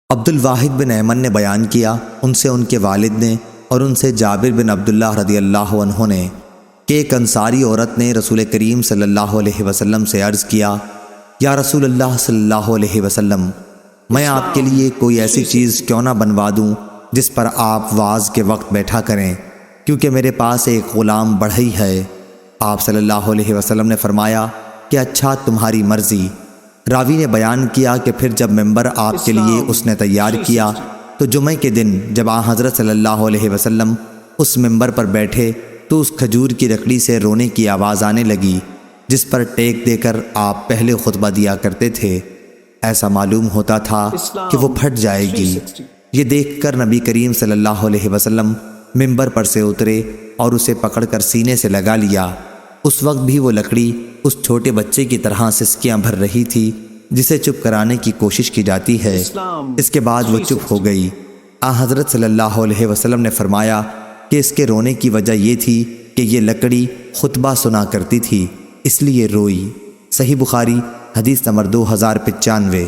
عبد الواحد بن ایمن نے بیان کیا، ان سے ان کے والد نے اور ان سے جابر بن عبداللہ رضی اللہ عنہ نے کہ ایک انصاری عورت نے رسول کریم صلی اللہ علیہ وسلم سے عرض کیا، یا رسول اللہ صلی اللہ علیہ وسلم، میں آپ کے لیے کوئی ایسی چیز کیوں نہ بنوا دوں جس پر آپ واعظ کے وقت بیٹھا کریں، کیونکہ میرے پاس ایک غلام بڑھئی ہے۔ آپ صلی اللہ علیہ وسلم نے فرمایا کہ اچھا، تمہاری مرضی۔ راوی نے بیان کیا کہ پھر جب ممبر آپ کے لیے اس نے تیار کیا تو جمعہ کے دن جب آن حضرت صلی اللہ علیہ وسلم اس ممبر پر بیٹھے تو اس کھجور کی لکڑی سے رونے کی آواز آنے لگی جس پر ٹیک دے کر آپ پہلے خطبہ دیا کرتے تھے۔ ایسا معلوم ہوتا تھا کہ وہ پھٹ جائے گی۔ یہ دیکھ کر نبی کریم صلی اللہ علیہ وسلم ممبر پر سے اترے اور اسے پکڑ کر سینے سے لگا لیا۔ اس وقت بھی وہ لکڑی اس چھوٹے بچے کی طرح سسکیاں بھر رہی تھی جسے چپ کرانے کی کوشش کی جاتی ہے۔ اس کے بعد وہ چپ ہو گئی۔ حضرت صلی اللہ علیہ وسلم نے فرمایا کہ اس کے رونے کی وجہ یہ تھی کہ یہ لکڑی خطبہ سنا کرتی تھی، اس لیے روئی۔ صحیح بخاری حدیث نمبر 2095۔